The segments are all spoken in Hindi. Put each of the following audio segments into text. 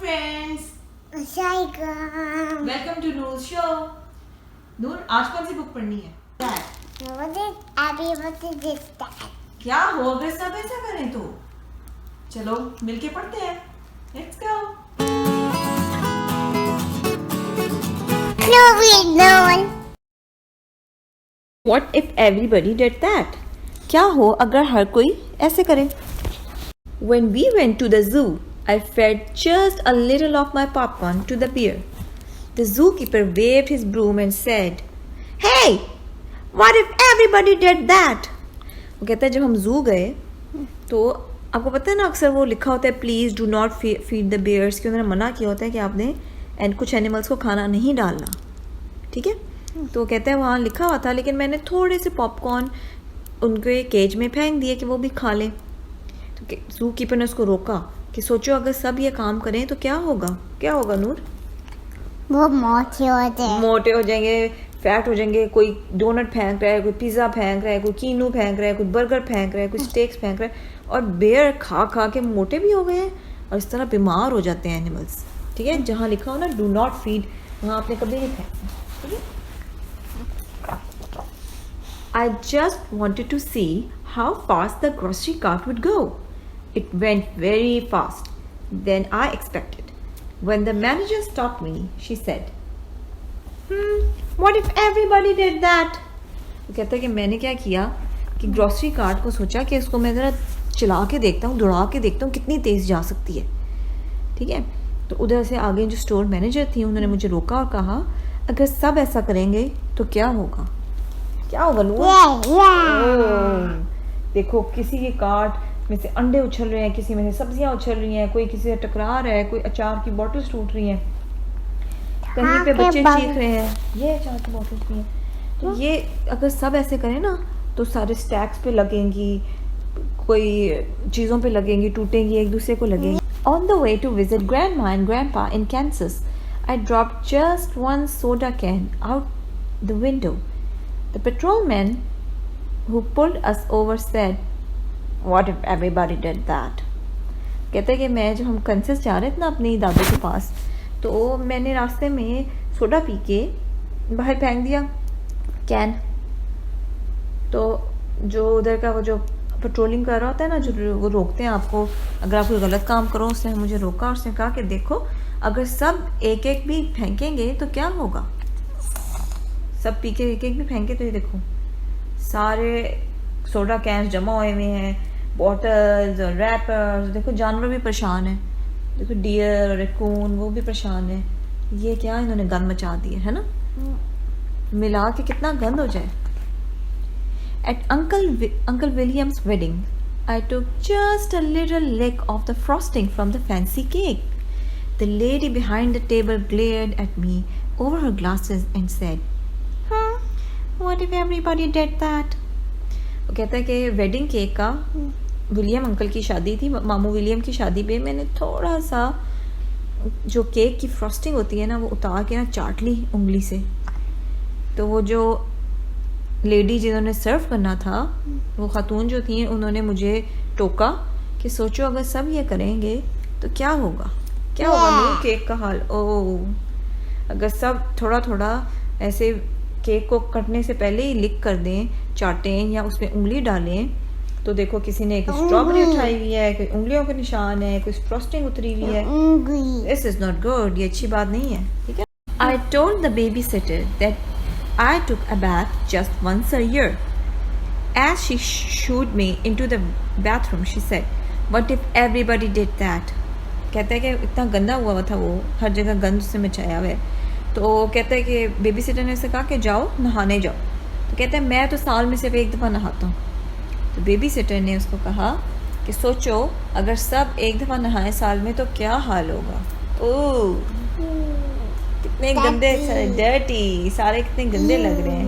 Friends, Assalamualaikum. Welcome to Noor show. Noor, आज कौन सी बुक पढ़नी है? What is Abby? What is this? क्या हो अगर सब ऐसा करें तो? चलो मिलके पढ़ते हैं। Let's go. No, we don't. What if everybody did that? क्या हो अगर हर कोई ऐसे करे? When we went to the zoo, I fed just a little of my popcorn to the bear. The zookeeper waved his broom and said, "Hey, what if everybody did that?" वो कहता है जब हम जू गए तो आपको पता है ना अक्सर वो लिखा होता है please do not feed the bears, कि उन्होंने मना किया होता है कि आपने कुछ एनिमल्स को खाना नहीं डालना, ठीक है। तो वो कहता है वहाँ लिखा हुआ था, लेकिन मैंने थोड़े से पॉपकॉर्न उनके केज में फेंक दिए कि वो भी खा लें। तो जू कीपर ने उसको रोका कि सोचो अगर सब ये काम करें तो क्या होगा? क्या होगा नूर? वो मोटे होते हैं। मोटे हो जाएंगे, फैट हो जाएंगे। कोई डोनट फेंक रहा है, कोई पिज़्ज़ा फेंक रहा है, कोई कीनू फेंक रहा है, कोई बर्गर फेंक रहा है, कोई स्टेक्स फेंक रहा है, और बेयर खा खा के मोटे भी हो गए हैं और इस तरह बीमार हो जाते हैं एनिमल्स, ठीक है। जहाँ लिखा हो ना डू नॉट फीड, वहाँ आपने कभी नहीं फेंकना, ठीक है। I just wanted to see how fast the grocery cart would go. It went very fast than I expected. When the manager stopped me, she said, what if everybody did that? वो कहता है कि मैंने क्या किया कि ग्रॉसरी कार्ट को सोचा कि इसको मैं ज़रा चला के देखता हूँ, दौड़ा के देखता हूँ कितनी तेज़ जा सकती है, ठीक है। तो उधर से आगे जो स्टोर मैनेजर थी उन्होंने मुझे रोका और कहा अगर सब ऐसा करेंगे तो क्या होगा? क्या होगा नूर? देखो किसी के कार्ट में से अंडे उछल रहे हैं, किसी में से सब्जियां उछल रही हैं, कोई किसी से टकरा रहा है, कोई अचार की बॉटल्स टूट रही हैं, कहीं पे बच्चे चीख रहे हैं, ये अचार की बॉटल्स भी हैं। तो ये अगर सब ऐसे करें ना तो सारे स्टैक्स पे लगेंगी, कोई चीज़ों पे लगेंगी, टूटेंगी, एक दूसरे को लगेंगी। On the way to visit grandma and grandpa in Kansas, I dropped just one soda can out the window. The patrolman who pulled us over said, "What if everybody did that?" कहते हैं कि मैं जब हम कंसेस जा रहे थे ना अपनी दादी के पास, तो मैंने रास्ते में सोडा पी के बाहर फेंक दिया कैन। तो जो उधर का वो जो पेट्रोलिंग कर रहा होता है ना, जो वो रोकते हैं आपको अगर आप कोई गलत काम करो, उसने मुझे रोका और उसने कहा कि देखो अगर सब एक एक भी फेंकेंगे तो क्या होगा? सब पी के एक एक भी फेंके तो ये देखो सारे सोडा कैंस जमा हुए हुए हैं, बॉटल्स और रैपर्स। देखो जानवर भी परेशान है, देखो डियर और रैकून वो भी परेशान है। ये क्या इन्होंने गंद मचा दी है ना, मिला के कितना गंद हो जाए। At Uncle William's wedding, I took just a little lick of the frosting from the fancy cake. The lady behind the table glared at me over her glasses and said, What if everybody did that? वो कहता है कि वेडिंग केक का विलियम अंकल की शादी थी, मामू विलियम की शादी पे मैंने थोड़ा सा जो केक की फ्रॉस्टिंग होती है ना वो उतार के ना चाट ली उंगली से। तो वो जो लेडी जिन्होंने सर्व करना था, वो खातून जो थी, उन्होंने मुझे टोका कि सोचो अगर सब ये करेंगे तो क्या होगा? क्या होगा मेरे केक का हाल? ओह, अगर सब थोड़ा थोड़ा ऐसे केक को कटने से पहले ही लिक कर दें, चाटें या उसमें उंगली डालें, तो देखो किसी ने एक स्ट्रॉबेरी उठाई हुई है, कोई उंगलियों के निशान है, कोई फ्रॉस्टिंग उतरी हुई है। दिस इज नॉट गुड, ये अच्छी बात नहीं है, ठीक है। I told the baby sitter that I took a bath just once a year. As she shooed me into the bathroom, she said, "What if everybody did that?" कहता है कि इतना गंदा हुआ था वो, हर जगह गंद से मचाया हुआ है। तो कहता है कि बेबी सिटर ने उसे कहा कि जाओ नहाने जाओ। तो कहता है मैं तो साल में सिर्फ एक दफ़ा नहाता हूँ। तो बेबी सिटर ने उसको कहा कि सोचो अगर सब एक दफ़ा नहाए साल में तो क्या हाल होगा? ओह कितने गंदे, डर्टी, सारे कितने गंदे लग रहे हैं।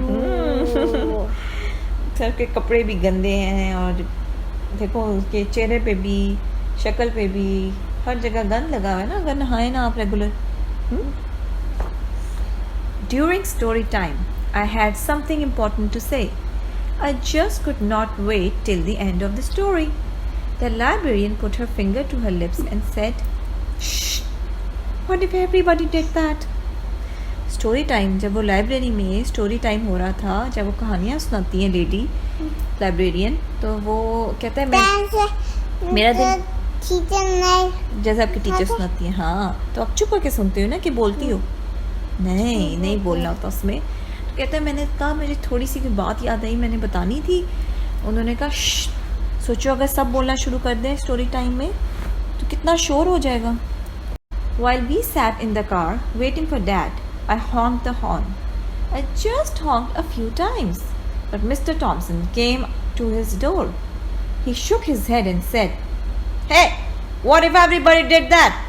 सर के कपड़े भी गंदे हैं और देखो उसके चेहरे पे भी, शक्ल पे भी, हर जगह गंद लगा हुआ है ना अगर नहाए ना आप regular. During story time, I had something important to say. I just could not wait till the end of the story. The librarian put her finger to her lips and said, "Shh, What if everybody did that? Story time, जब वो लाइब्रेरी में स्टोरी टाइम हो रहा था, जब वो कहानियाँ सुनाती हैं लेडी लाइब्रेरियन, तो वो कहता है मैं मेरा दिल टीचर ने जैसे आपकी टीचर सुनाती है, हाँ तो आप चुप करके सुनते हो ना कि बोलती हो? नहीं बोलना होता उसमें। तो कहता है मैंने कहा मुझे थोड़ी सी बात याद आई, मैंने बतानी थी। उन्होंने कहा सोचो अगर सब बोलना शुरू कर दें स्टोरी टाइम में तो कितना शोर हो जाएगा। While we sat in the car waiting for Dad, I honked the horn. I just honked a few times, but Mr. Thompson came to his door. He shook his head and said, "Hey, what if everybody did that?"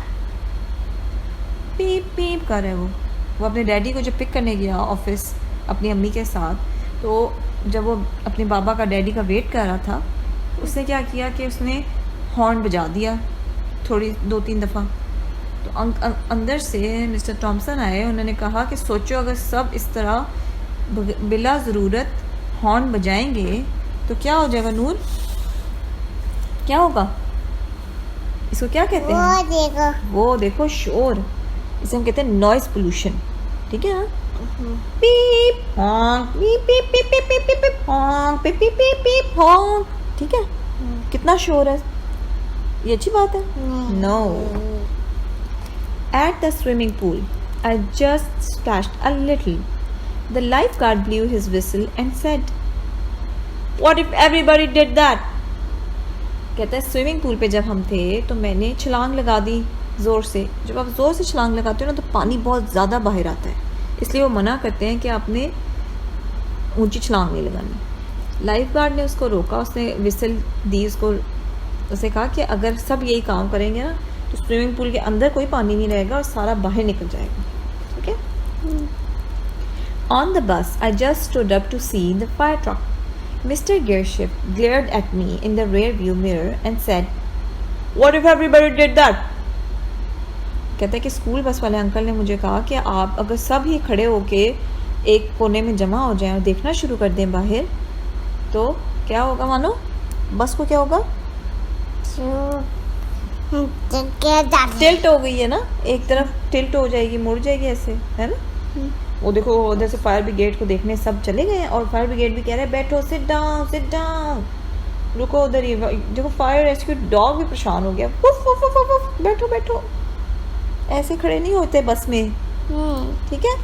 पीप पीप कर रहा है वो अपने डैडी को जब पिक करने गया ऑफिस अपनी अम्मी के साथ, तो जब वो अपने बाबा का डैडी का वेट कर रहा था, उसने क्या किया कि उसने हॉर्न बजा दिया थोड़ी 2-3 दफ़ा। तो अंदर से मिस्टर टॉमसन आए, उन्होंने कहा कि सोचो अगर सब इस तरह बिला ज़रूरत हॉर्न बजाएंगे तो क्या हो जाएगा नूर? क्या होगा? इसको क्या कहते हैं? वो देखो शोर, इसे हम कहते हैं नॉइज़ पोल्यूशन, ठीक है ना? पीप हॉन्क, पीप पीप पीप पीप पीप पीप पीप हॉन्क, पीप पीप पीप पीप हॉन्क, ठीक है? कितना शोर है, ये अच्छी बात है? No. At the swimming pool, I just splashed a little. The lifeguard blew his whistle and said, "What if everybody did that?" कहता है स्विमिंग पूल पे जब हम थे तो मैंने छलांग लगा दी ज़ोर से। जब आप ज़ोर से छलांग लगाते हो ना तो पानी बहुत ज़्यादा बाहर आता है, इसलिए वो मना करते हैं कि आपने ऊंची छलांग नहीं लगानी। लाइफगार्ड ने उसको रोका, उसने विसल दी उसको, उसे कहा कि अगर सब यही काम करेंगे ना तो स्विमिंग पूल के अंदर कोई पानी नहीं रहेगा और सारा बाहर निकल जाएगा, ठीक है? On the bus, I just stood up to see the fire truck. Mr. Gearshift glared at me in the rear view mirror and said, "What if everybody did that?" कहता है कि स्कूल बस वाले अंकल ने मुझे कहा कि आप अगर सब ही खड़े होके एक कोने में जमा हो जाएं और देखना शुरू कर दें बाहर, तो क्या होगा? मानो बस को क्या होगा? टिल्ट हो गई है ना, एक तरफ टिल्ट हो जाएगी, मुड़ जाएगी ऐसे, है ना? वो देखो उधर से फायर ब्रिगेड को देखने सब चले गए और फायर ब्रिगेड भी कह रहे हैं बैठो, सिट डाउन, रुको उधर ही। देखो फायर रेस्क्यू डॉग भी परेशान हो गया, वुफ वुफ वुफ वुफ, बैठो बैठो। ऐसे खड़े नहीं होते बस में, ठीक है?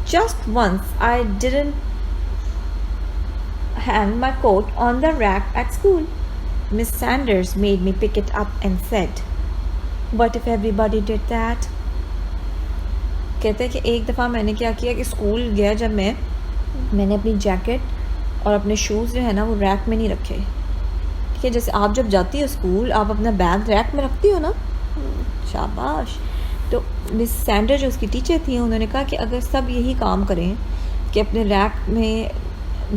Just once I didn't hang my coat on the rack at school. Miss Sanders made me pick it up and said, "What if everybody did that?" कहते हैं कि एक दफ़ा मैंने क्या किया कि स्कूल गया जब मैंने अपनी जैकेट और अपने शूज़ जो है ना वो रैक में नहीं रखे, ठीक है? जैसे आप जब जाती हो स्कूल आप अपना बैग रैक में रखती हो ना, शाबाश। तो मिस सैंडर जो उसकी टीचर थी उन्होंने कहा कि अगर सब यही काम करें कि अपने रैक में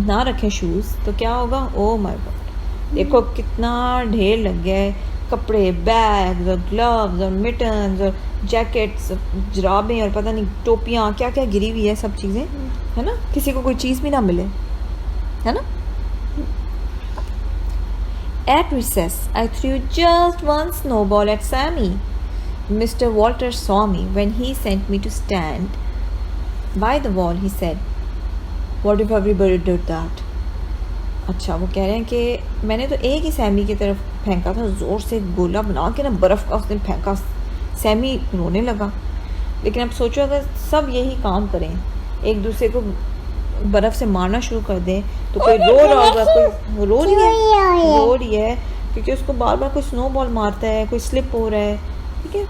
ना रखें शूज़ तो क्या होगा? ओह माय गॉड, देखो कितना ढेर लग गया है, कपड़े, बैग्स और ग्लव्स और मिटन्स और जैकेट्स, जुराबें और पता नहीं टोपियाँ, क्या क्या गिरी हुई है सब चीज़ें, है ना? किसी को कोई चीज़ भी ना मिले, है ना? At recess, I threw just one snowball at Sammy. Mr. Walters saw me when he sent me to stand by the wall. He said, "What if everybody did that?" अच्छा, वो कह रहे हैं कि मैंने तो एक ही सैमी की तरफ फेंका था, ज़ोर से गोला बना के ना बर्फ़ का उसने फेंका, सैमी रोने लगा। लेकिन अब सोचो अगर सब यही काम करें, एक दूसरे को बर्फ़ से मारना शुरू कर दें तो कोई रो रहा होगा, कोई रो रही है क्योंकि उसको बार बार कोई स्नोबॉल मारता है, कोई स्लिप हो रहा है, ठीक है?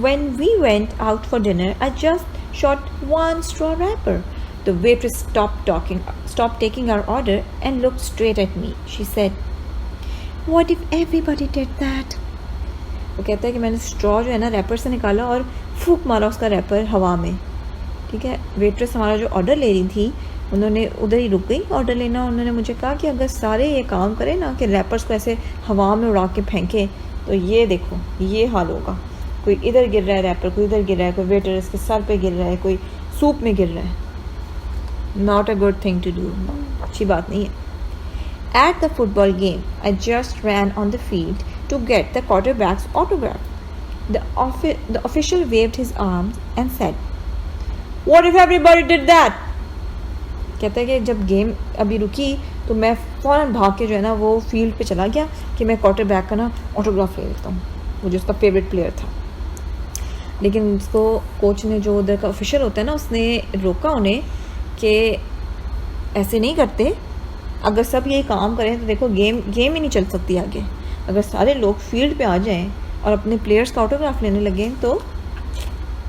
When we went out for dinner, I just shot one straw wrapper. The waitress stopped taking our order and looked straight at me. She said, "What if everybody did that?" वो कहता है कि मैंने स्ट्रॉ जो है ना रैपर से निकाला और फूंक मारा उसका रैपर हवा में, ठीक है? वेट्रेस हमारा जो ऑर्डर ले रही थी उन्होंने उधर ही रुक गई ऑर्डर लेना। उन्होंने मुझे कहा कि अगर सारे ये काम करें ना कि रैपर्स को ऐसे हवा में उड़ा के फेंकें तो ये देखो ये हाल होगा, कोई इधर गिर रहा है रैपर, कोई इधर गिर रहा है, कोई वेटर इसके सर पे गिर रहा है, कोई सूप में गिर रहा है। Not a good thing to do, अच्छी बात नहीं है। At the football game, I just ran on the field to get the quarterback's autograph. The official waved his arms and said, "What if everybody did that?" कहता है कि जब गेम अभी रुकी तो मैं फ़ौरन भाग के जो है ना वो फील्ड पे चला गया कि मैं क्वार्टरबैक का ना ऑटोग्राफ ले लेता हूँ, मुझे उसका फेवरेट प्लेयर था। लेकिन उसको कोच ने, जो उधर का ऑफिशियल होता है ना, उसने रोका उन्हें कि ऐसे नहीं करते, अगर सब ये काम करें तो देखो गेम ही नहीं चल सकती आगे। अगर सारे लोग फील्ड पे आ जाएं और अपने प्लेयर्स का ऑटोग्राफ लेने लगें तो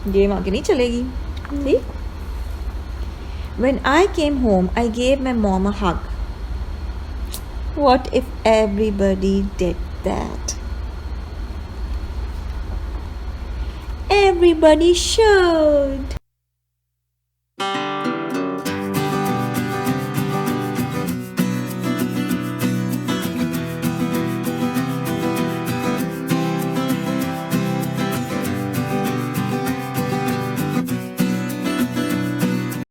गेम आगे नहीं चलेगी। ठीक? When I came home, I gave my mom a hug. What if everybody did that? Everybody should.